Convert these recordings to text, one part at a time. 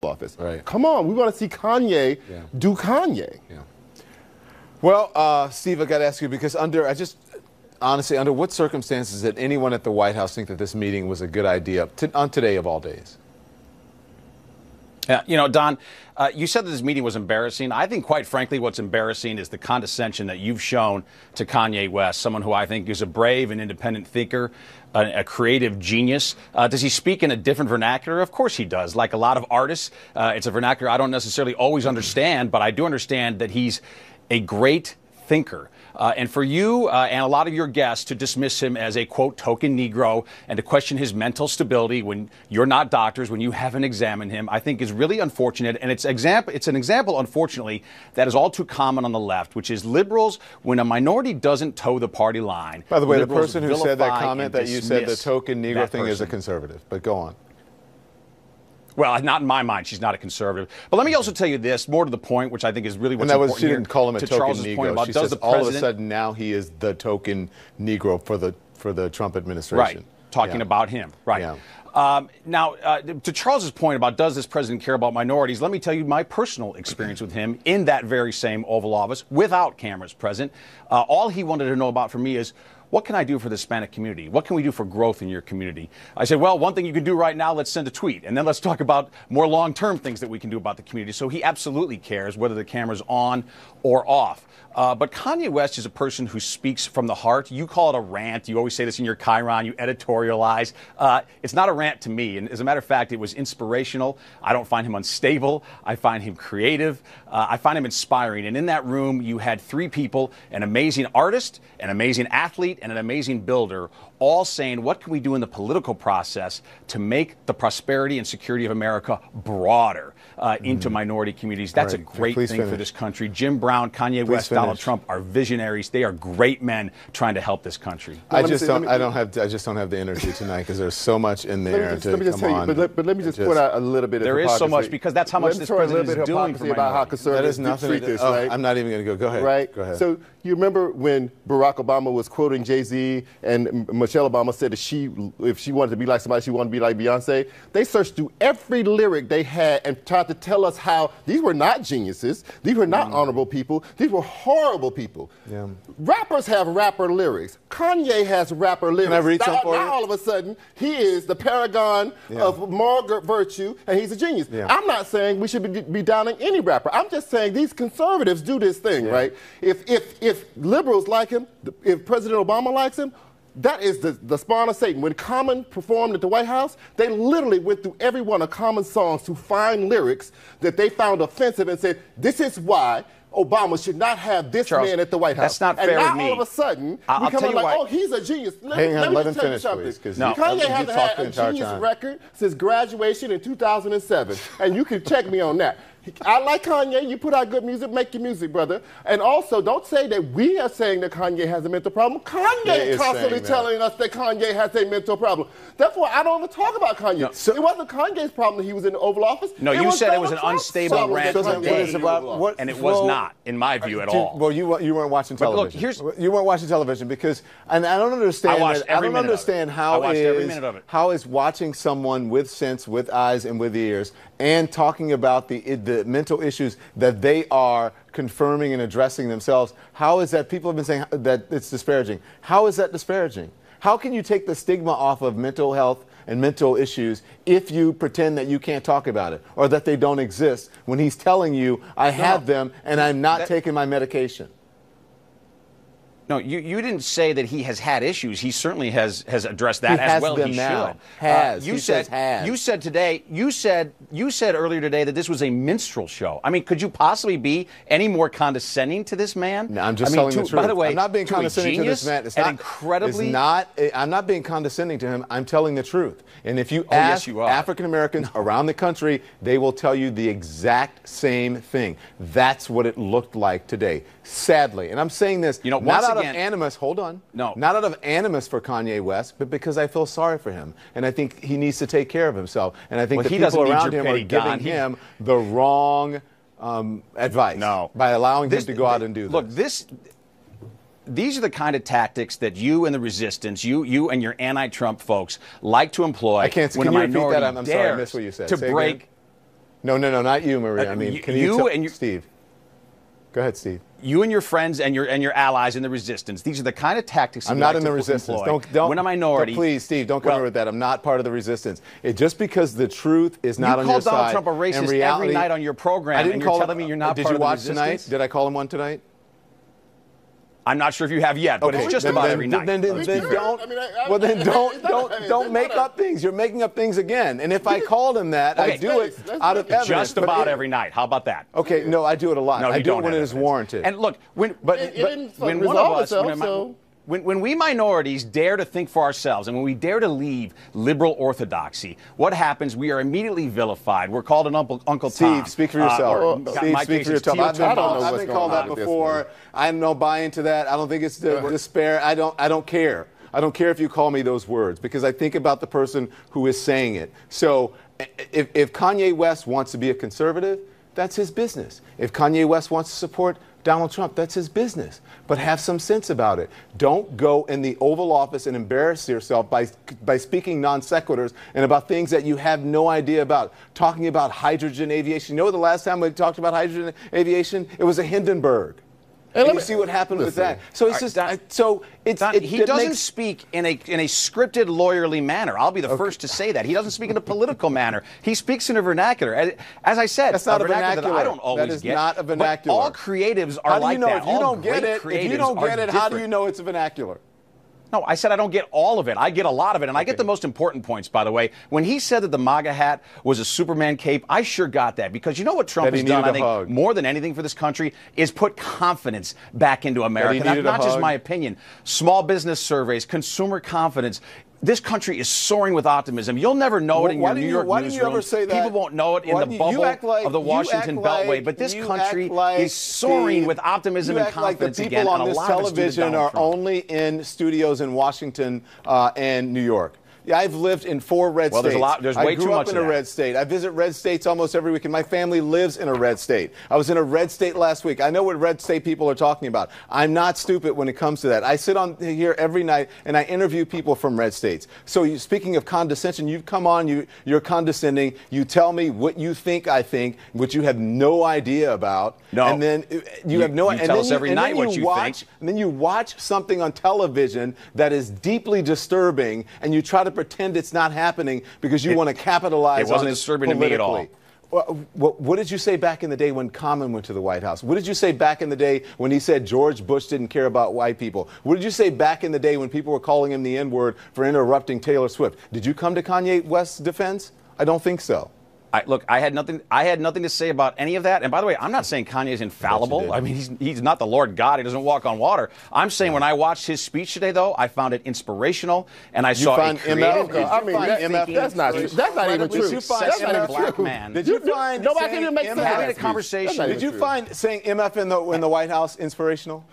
office. Right. Come on, we want to see Kanye do Kanye. Yeah. Well, Steve, I got to ask you, because honestly, under what circumstances did anyone at the White House think that this meeting was a good idea on today of all days? Yeah, you know, Don, you said that this meeting was embarrassing. I think, quite frankly, what's embarrassing is the condescension that you've shown to Kanye West, someone who I think is a brave and independent thinker, a creative genius. Does he speak in a different vernacular? Of course he does. Like a lot of artists, it's a vernacular I don't necessarily always understand, but I do understand that he's a great thinker. And for you and a lot of your guests to dismiss him as a, quote, token Negro and to question his mental stability when you're not doctors, when you haven't examined him, I think is really unfortunate. And it's an example, unfortunately, that is all too common on the left, which is liberals, when a minority doesn't toe the party line. By the way, the person who said that comment that you said the token Negro thing is a conservative. But go on. Well, not in my mind. She's not a conservative. But let me also tell you this, more to the point, which I think is really what's important she didn't call him a token Charles's Negro. Point about, she does says the all of a sudden now he is the token Negro for the Trump administration. Right. Talking about him. Right. Yeah. Now, to Charles's point about does this president care about minorities, let me tell you my personal experience with him in that very same Oval Office without cameras present. All he wanted to know about from me is, what can I do for the Hispanic community? What can we do for growth in your community? I said, well, one thing you can do right now, let's send a tweet. And then let's talk about more long-term things that we can do about the community. So he absolutely cares whether the camera's on or off. But Kanye West is a person who speaks from the heart. You call it a rant. You always say this in your Chiron. You editorialize. It's not a rant to me. And as a matter of fact, it was inspirational. I don't find him unstable. I find him creative. I find him inspiring. And in that room, you had three people, an amazing artist, an amazing athlete, and an amazing builder, all saying, what can we do in the political process to make the prosperity and security of America broader into minority communities? That's a great thing for this country. Jim Brown, Kanye West, Donald Trump are visionaries. They are great men trying to help this country. I just don't have the energy tonight because there's so much in there. Let me just tell you, but let me just point out a little bit of hypocrisy. There is so much, because that's how much this president is doing for about how conservatives treat this, right? I'm not even going to go. Go ahead. Right? Go ahead. So you remember when Barack Obama was quoting Jay-Z and Michelle Obama said that if she wanted to be like somebody, she wanted to be like Beyonce? They searched through every lyric they had and tried to tell us how these were not geniuses, these were not honorable people, these were horrible people. Yeah. Rappers have rapper lyrics. Kanye has rapper lyrics. Can I read something for you? Now all of a sudden, he is the paragon of moral virtue, and he's a genius. Yeah. I'm not saying we should be downing any rapper. I'm just saying these conservatives do this thing, right? If liberals like him, if President Obama likes him, that is the spawn of Satan. When Common performed at the White House, they literally went through every one of Common's songs to find lyrics that they found offensive and said, this is why Obama should not have this man at the White House. That's not fair with me. And now all of a sudden, I'll we come tell in you like, why. oh, he's a genius. Hang on, let him tell you finish, something. please. Kanye hasn't had a genius record since graduation in 2007. And you can check me on that. I like Kanye. You put out good music, make your music, brother. And also, don't say that we are saying that Kanye has a mental problem. Kanye is constantly telling us that Kanye has a mental problem. Therefore, I don't even talk about Kanye. No, so it wasn't Kanye's problem that he was in the Oval Office. No, you said it was an Trump's unstable rant today, and it was not, in my view, at all. Well, you weren't watching television. Look, you weren't watching television because, and I don't understand. I don't understand how every minute of it. How is watching someone with sense, with eyes, and with ears, and talking about the mental issues that they are confirming and addressing themselves, how is that people have been saying that it's disparaging? How is that disparaging? How can you take the stigma off of mental health and mental issues if you pretend that you can't talk about it or that they don't exist when he's telling you, I have them and I'm not taking my medication? No, you didn't say that he has had issues. He certainly has addressed that as well. He should. You said today. You said earlier today that this was a minstrel show. I mean, could you possibly be any more condescending to this man? No, I'm just telling the truth. By the way, I'm not being condescending to this man. I'm not being condescending to him. I'm telling the truth. And if you ask African Americans around the country, they will tell you the exact same thing. That's what it looked like today. Sadly, and I'm saying this not out of animus. Hold on. No, not out of animus for Kanye West, but because I feel sorry for him, and I think he needs to take care of himself. And I think the people around him are giving him the wrong advice by allowing him to go out and do this. Look, these are the kind of tactics that you and the resistance, you and your anti-Trump folks like to employ. I can't. Can you repeat that? I'm sorry, I missed what you said. No, not you, Maria. I mean, can you Steve. Go ahead, Steve. You and your friends and your allies in the resistance. These are the kind of tactics I'm not in the resistance. Don't when a minority. Please, Steve, don't come here with that. I'm not part of the resistance. Just because the truth is not on your side. You call Donald Trump a racist every night on your program, and you're telling me you're not part of the resistance. Did you watch tonight? Did I call him one tonight? I'm not sure if you have yet, but it's just about every night. Then don't make up things. You're making up things again. And if I called him that, I do it out of evidence. Just about every night. How about that? Okay, no, I do it a lot. No, I do it when it is warranted. And look, when one of us, when we minorities dare to think for ourselves and when we dare to leave liberal orthodoxy, what happens? We are immediately vilified. We're called an Uncle Tom. Steve, speak for yourself. Steve, speak for yourself. I've been called that before. I don't buy into that. I don't think it's despair. I don't care. I don't care if you call me those words because I think about the person who is saying it. So if Kanye West wants to be a conservative, that's his business. If Kanye West wants to support Donald Trump, that's his business. But have some sense about it. Don't go in the Oval Office and embarrass yourself by speaking non sequiturs and about things that you have no idea about. Talking about hydrogen aviation. You know the last time we talked about hydrogen aviation? It was a Hindenburg. And you see what happened with that. So it's he doesn't speak in a scripted, lawyerly manner. I'll be the first to say that. He doesn't speak in a political manner. He speaks in a vernacular. As I said, that's not a vernacular. That I don't always get. That is get, not a vernacular. But all creatives are like that. If you don't get it, how do you know it's a vernacular? No, I said I don't get all of it. I get a lot of it, and I get the most important points, by the way. When he said that the MAGA hat was a Superman cape, I sure got that. Because you know what Trump has done, I think, more than anything for this country, is put confidence back into America. That's not just my opinion. Small business surveys, consumer confidence. This country is soaring with optimism. You'll never know it in your New York newsroom. People won't know it in the bubble of the Washington Beltway. But this country is soaring with optimism and confidence again. You act like the people on this television are only in studios in Washington and New York. Yeah, I've lived in 4 red states. There's way too much of that. I grew up in a red state. I visit red states almost every week, and my family lives in a red state. I was in a red state last week. I know what red state people are talking about. I'm not stupid when it comes to that. I sit on here every night, and I interview people from red states. So speaking of condescension, you've come on, you're condescending. You tell me what you think I think, which you have no idea about. No. And then you have no idea. You tell us every night what you think. And then you watch something on television that is deeply disturbing, and you try to pretend it's not happening because you want to capitalize on it. It wasn't disturbing to me at all. What did you say back in the day when Common went to the White House? What did you say back in the day when he said George Bush didn't care about white people? What did you say back in the day when people were calling him the N-word for interrupting Taylor Swift? Did you come to Kanye West's defense? I don't think so. Look, I had nothing to say about any of that. And by the way, I'm not saying Kanye's infallible. I mean, he's not the Lord God. He doesn't walk on water. I'm saying when I watched his speech today, though, I found it inspirational, and I saw a creative. That's not even true. That's not even black man. Did you find nobody can even make having a conversation? Did you find saying MF in the White House inspirational?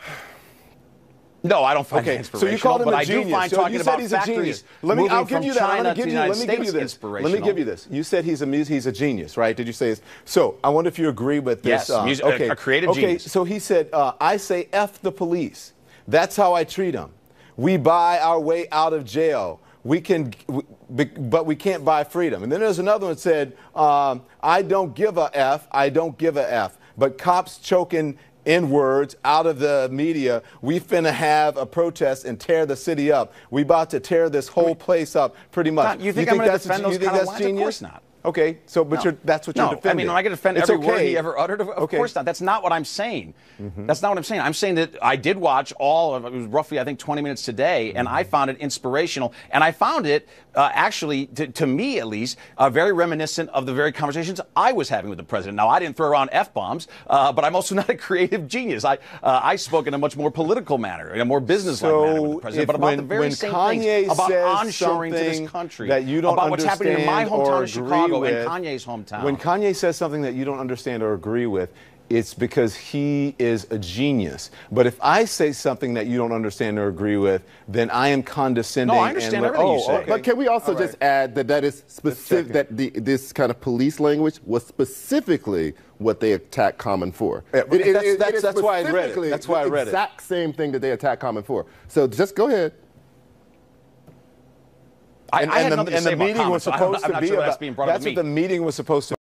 No, I don't find it inspirational. So you called him a genius. I do find talking about factories I'll give you that. China to the United States Let me give you this. You said he's a genius, right? Did you say this? So I wonder if you agree with this. Yes, a creative genius. So he said, I say F the police. That's how I treat them. We buy our way out of jail. But we can't buy freedom. And then there's another one that said, I don't give a F. I don't give a F. But cops choking N-words out of the media. We finna have a protest and tear the city up. We about to tear this whole place up pretty much. You think I'm going to defend those kind of lines? Of course not. Okay, so that's what you're defending. I mean, I can defend every word he ever uttered. Of course not. That's not what I'm saying. That's not what I'm saying. I'm saying that I did watch all of it. Was roughly, I think, 20 minutes today, and I found it inspirational. And I found it actually, to me at least, very reminiscent of the very conversations I was having with the president. Now, I didn't throw around F-bombs, but I'm also not a creative genius. I spoke in a much more political manner, in a more business-like manner with the president, but about the very same things, about onshoring to this country, that you don't about what's happening in my hometown of Chicago with, and Kanye's hometown. When Kanye says something that you don't understand or agree with, it's because he is a genius. But if I say something that you don't understand or agree with, then I am condescending. No, I understand everything you say. Okay. But can we also just add that is specific, that this kind of police language was specifically what they attacked Common for. That's why I read it. That's why I read it. The exact same thing that they attacked Common for. So just go ahead. I had nothing to say about comments. I'm not sure that's being brought up to me. That's what the meeting was supposed to